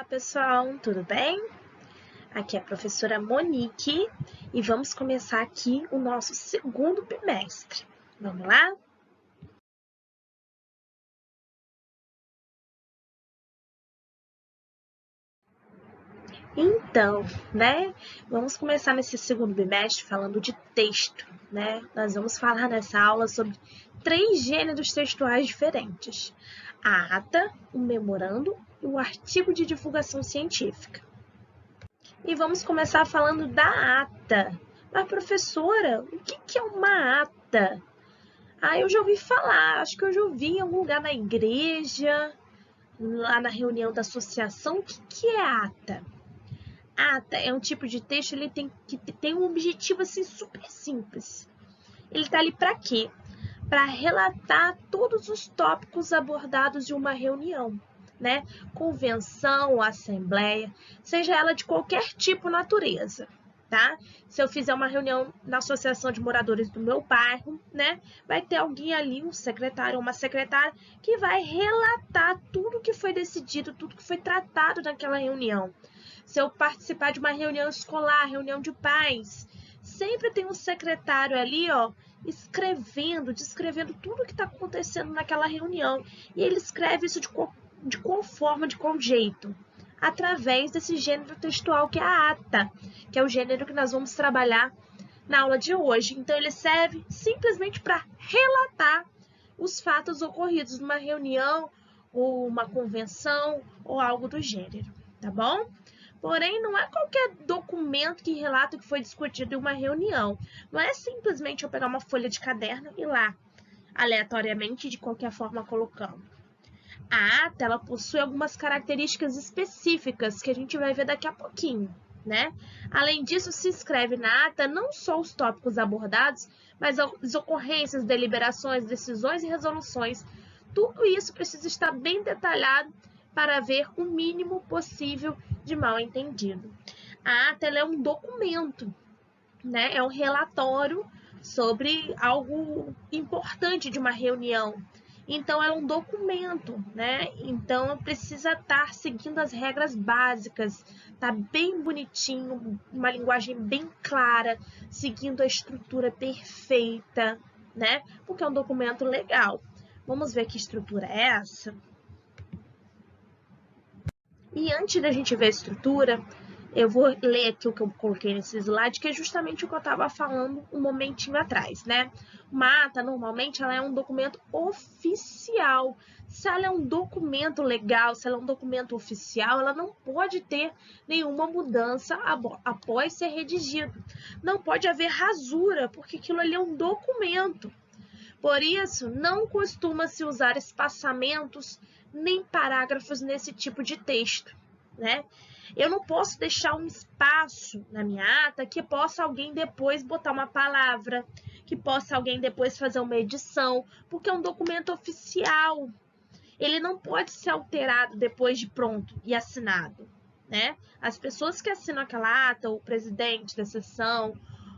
Olá, pessoal, tudo bem? Aqui é a professora Monique e vamos começar aqui o nosso segundo bimestre. Vamos lá? Então, vamos começar nesse segundo bimestre falando de texto, Nós vamos falar nessa aula sobre 3 gêneros textuais diferentes: a ata, o memorando e o artigo de divulgação científica. E vamos começar falando da ata. Mas, professora, o que é uma ata? Eu já ouvi falar, acho que eu já ouvi em algum lugar na igreja, lá na reunião da associação. O que é ata? Ata é um tipo de texto, ele tem um objetivo assim super simples. Ele está ali para quê? Para relatar todos os tópicos abordados em uma reunião, Convenção, assembleia, seja ela de qualquer tipo natureza, tá? Se eu fizer uma reunião na associação de moradores do meu bairro, vai ter alguém ali, um secretário ou uma secretária, que vai relatar tudo que foi decidido, tudo que foi tratado naquela reunião. Se eu participar de uma reunião escolar, reunião de pais, sempre tem um secretário ali, descrevendo tudo o que está acontecendo naquela reunião. E ele escreve isso de qual forma, de qual jeito? Através desse gênero textual que é a ata, que é o gênero que nós vamos trabalhar na aula de hoje. Então, ele serve simplesmente para relatar os fatos ocorridos numa reunião, ou uma convenção, ou algo do gênero, tá bom? Porém, não é qualquer documento que relata o que foi discutido em uma reunião. Não é simplesmente eu pegar uma folha de caderno e ir lá, aleatoriamente, de qualquer forma, colocando. A ata, ela possui algumas características específicas que a gente vai ver daqui a pouquinho, Além disso, se escreve na ata não só os tópicos abordados, mas as ocorrências, deliberações, decisões e resoluções. Tudo isso precisa estar bem detalhado para haver o mínimo possível de mal-entendido. A ata, ela é um documento, É um relatório sobre algo importante de uma reunião. Então, é um documento, Então, precisa estar seguindo as regras básicas, tá bem bonitinho, uma linguagem bem clara, seguindo a estrutura perfeita, Porque é um documento legal. Vamos ver que estrutura é essa? E antes da gente ver a estrutura, eu vou ler aqui o que eu coloquei nesse slide, que é justamente o que eu estava falando um momentinho atrás, Uma ata, normalmente, ela é um documento oficial. Se ela é um documento legal, se ela é um documento oficial, ela não pode ter nenhuma mudança após ser redigido. Não pode haver rasura, porque aquilo ali é um documento. Por isso, não costuma se usar espaçamentos nem parágrafos nesse tipo de texto, Eu não posso deixar um espaço na minha ata que possa alguém depois botar uma palavra, que possa alguém depois fazer uma edição, porque é um documento oficial. Ele não pode ser alterado depois de pronto e assinado, As pessoas que assinam aquela ata, o presidente da sessão,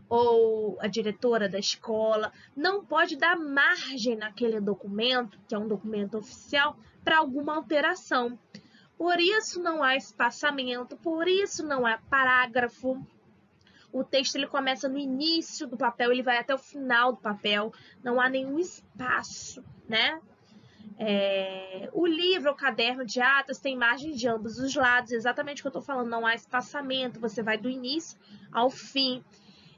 ou a diretora da escola, não pode dar margem naquele documento, que é um documento oficial, para alguma alteração. Por isso não há espaçamento, por isso não há parágrafo. O texto ele começa no início do papel, ele vai até o final do papel, não há nenhum espaço, O livro, o caderno de atas, tem margem de ambos os lados, exatamente o que eu estou falando, não há espaçamento, você vai do início ao fim.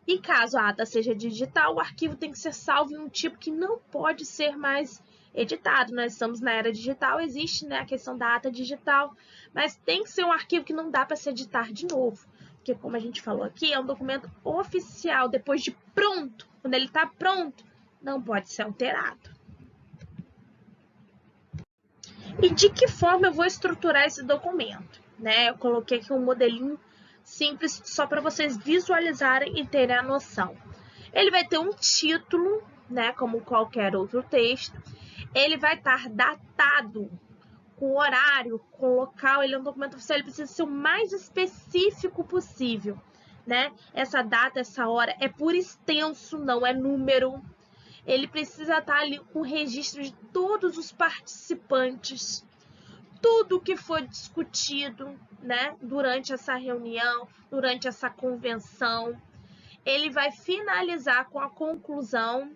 E caso a ata seja digital, o arquivo tem que ser salvo em um tipo que não pode ser mais editado. Nós estamos na era digital, existe a questão da ata digital, mas tem que ser um arquivo que não dá para se editar de novo. Porque, como a gente falou aqui, é um documento oficial, depois de pronto. Quando ele está pronto, não pode ser alterado. E de que forma eu vou estruturar esse documento? Eu coloquei aqui um modelinho simples, só para vocês visualizarem e terem a noção. Ele vai ter um título, como qualquer outro texto. Ele vai estar datado com horário, com local. Ele é um documento oficial, ele precisa ser o mais específico possível, Essa data, essa hora é por extenso, não é número. Ele precisa estar ali com o registro de todos os participantes. tudo que foi discutido, né, durante essa reunião, durante essa convenção. Ele vai finalizar com a conclusão.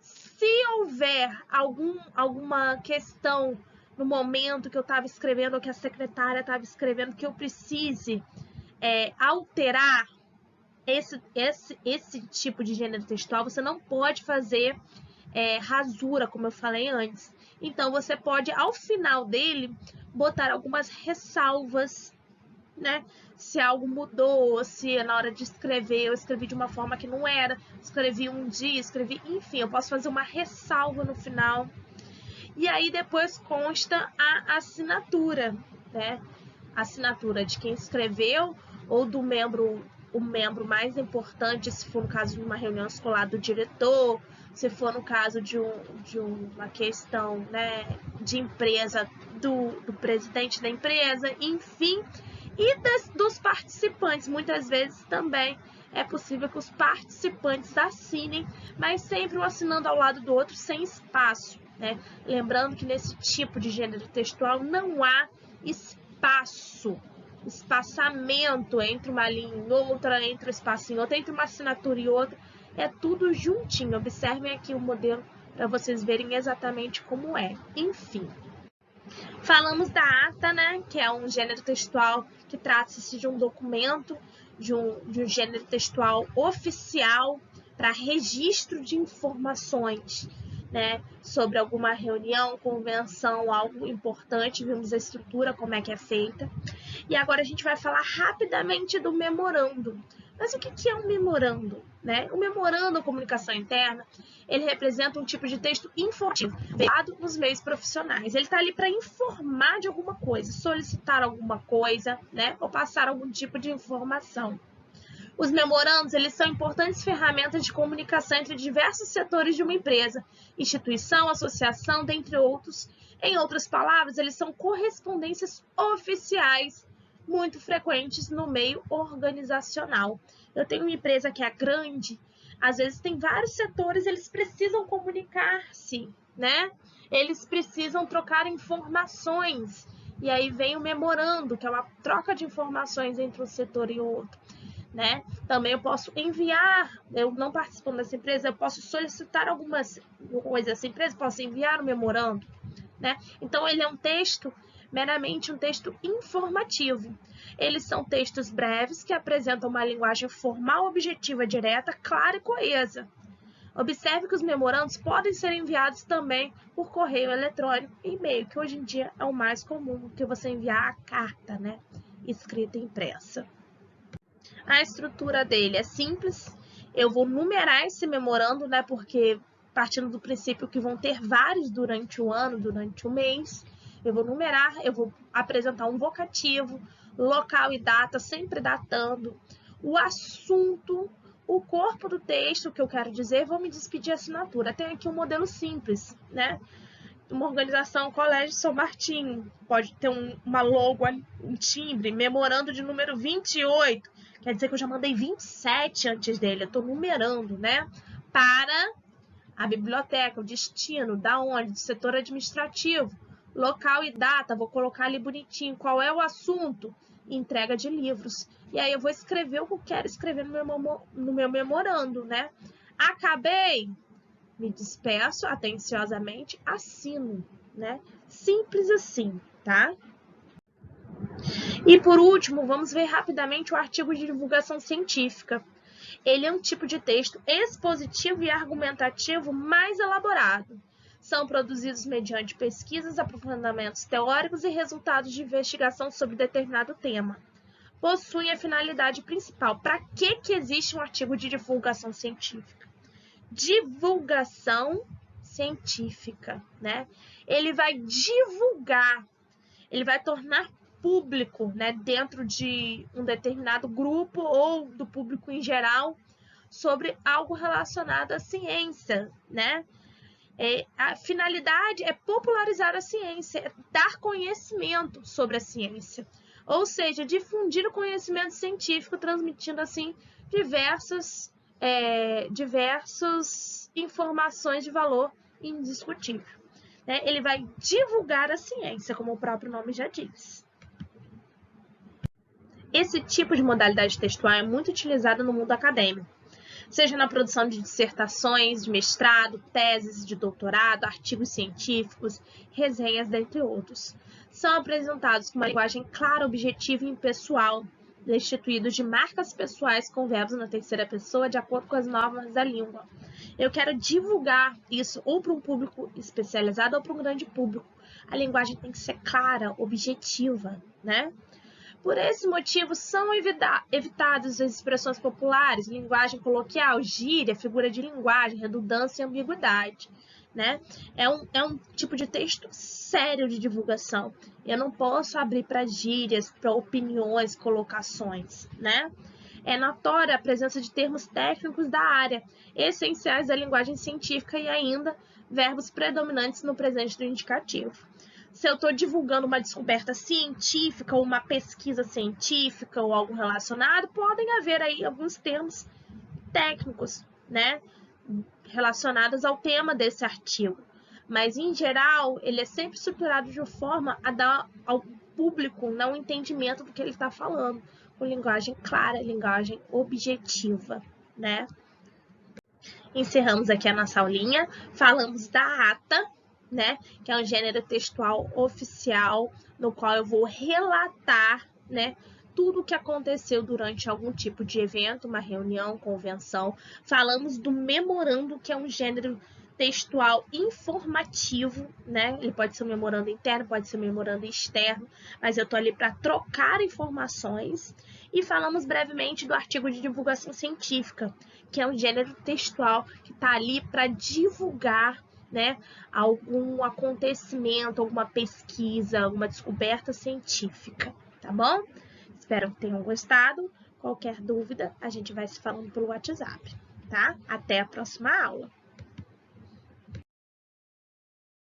Se houver alguma questão no momento que eu estava escrevendo, ou que a secretária estava escrevendo, que eu precise alterar esse tipo de gênero textual, você não pode fazer rasura, como eu falei antes. Então, você pode, ao final dele, botar algumas ressalvas, né? Se algo mudou, se na hora de escrever eu escrevi de uma forma que não era, escrevi um dia, enfim, eu posso fazer uma ressalva no final. E aí depois consta a assinatura, né? A assinatura de quem escreveu ou do o membro mais importante, se for no caso de uma reunião escolar, do diretor, se for no caso de uma questão, né, de empresa, do presidente da empresa, enfim, e dos participantes. Muitas vezes também é possível que os participantes assinem, mas sempre um assinando ao lado do outro, sem espaço, né? Lembrando que nesse tipo de gênero textual não há espaçamento entre uma linha e outra, entre um espaço e outra, entre uma assinatura e outra, é tudo juntinho. Observem aqui o modelo para vocês verem exatamente como é. Enfim, falamos da ata, né, que é um gênero textual que trata-se de um documento, de um gênero textual oficial para registro de informações, né, sobre alguma reunião, convenção, algo importante. Vimos a estrutura, como é que é feita. E agora a gente vai falar rapidamente do memorando. Mas o que é um memorando, né? O memorando, comunicação interna, ele representa um tipo de texto informativo, veicado nos meios profissionais. Ele está ali para informar de alguma coisa, solicitar alguma coisa, né? Ou passar algum tipo de informação. Os memorandos, eles são importantes ferramentas de comunicação entre diversos setores de uma empresa, instituição, associação, dentre outros. Em outras palavras, eles são correspondências oficiais muito frequentes no meio organizacional. Eu tenho uma empresa que é grande, às vezes tem vários setores, eles precisam comunicar-se, né? Eles precisam trocar informações. E aí vem o memorando, que é uma troca de informações entre um setor e outro, né? Também eu posso enviar, eu não participando dessa empresa, eu posso solicitar algumas coisas dessa empresa, posso enviar o memorando, né? Então, ele é um texto, meramente um texto informativo. Eles são textos breves que apresentam uma linguagem formal, objetiva, direta, clara e coesa. Observe que os memorandos podem ser enviados também por correio eletrônico e e-mail, que hoje em dia é o mais comum, que você enviar a carta, né, escrita e impressa. A estrutura dele é simples. Eu vou numerar esse memorando, né, porque partindo do princípio que vão ter vários durante o ano, durante o mês, eu vou numerar, eu vou apresentar um vocativo, local e data, sempre datando, o assunto, o corpo do texto, que eu quero dizer, vou me despedir a assinatura. Tem aqui um modelo simples, né? Uma organização, Colégio São Martinho, pode ter uma logo, um timbre, memorando de número 28, quer dizer que eu já mandei 27 antes dele, eu estou numerando, né? Para a biblioteca, o destino, da onde, do setor administrativo, local e data, vou colocar ali bonitinho, qual é o assunto, entrega de livros. E aí eu vou escrever o que eu quero escrever no meu memorando, né? Acabei, me despeço atenciosamente, assino, né? Simples assim, tá? E por último, vamos ver rapidamente o artigo de divulgação científica. Ele é um tipo de texto expositivo e argumentativo mais elaborado. São produzidos mediante pesquisas, aprofundamentos teóricos e resultados de investigação sobre determinado tema. Possuem a finalidade principal. Para que existe um artigo de divulgação científica? Divulgação científica, né? Ele vai divulgar, ele vai tornar público, né, dentro de um determinado grupo ou do público em geral, sobre algo relacionado à ciência, né? A finalidade é popularizar a ciência, é dar conhecimento sobre a ciência, ou seja, difundir o conhecimento científico, transmitindo assim diversas informações de valor indiscutível. né? Ele vai divulgar a ciência, como o próprio nome já diz. Esse tipo de modalidade textual é muito utilizado no mundo acadêmico, seja na produção de dissertações, de mestrado, teses de doutorado, artigos científicos, resenhas, dentre outros. São apresentados com uma linguagem clara, objetiva e impessoal, destituídos de marcas pessoais com verbos na terceira pessoa, de acordo com as normas da língua. Eu quero divulgar isso ou para um público especializado ou para um grande público. A linguagem tem que ser clara, objetiva, né? Por esse motivo, são evitadas as expressões populares, linguagem coloquial, gíria, figura de linguagem, redundância e ambiguidade. Né? É um tipo de texto sério de divulgação. Eu não posso abrir para gírias, para opiniões, colocações. Né? É notória a presença de termos técnicos da área, essenciais da linguagem científica e ainda verbos predominantes no presente do indicativo. Se eu estou divulgando uma descoberta científica ou uma pesquisa científica ou algo relacionado, podem haver aí alguns termos técnicos, né, relacionados ao tema desse artigo. Mas, em geral, ele é sempre estruturado de forma a dar ao público um entendimento do que ele está falando, com linguagem clara, linguagem objetiva, né? Encerramos aqui a nossa aulinha, falamos da ata, né, que é um gênero textual oficial, no qual eu vou relatar, né, tudo o que aconteceu durante algum tipo de evento, uma reunião, convenção. Falamos do memorando, que é um gênero textual informativo, né? Ele pode ser um memorando interno, pode ser um memorando externo, mas eu tô ali para trocar informações. E falamos brevemente do artigo de divulgação científica, que é um gênero textual que está ali para divulgar, né, algum acontecimento, alguma pesquisa, alguma descoberta científica, tá bom? Espero que tenham gostado. Qualquer dúvida, a gente vai se falando pelo WhatsApp, tá? Até a próxima aula!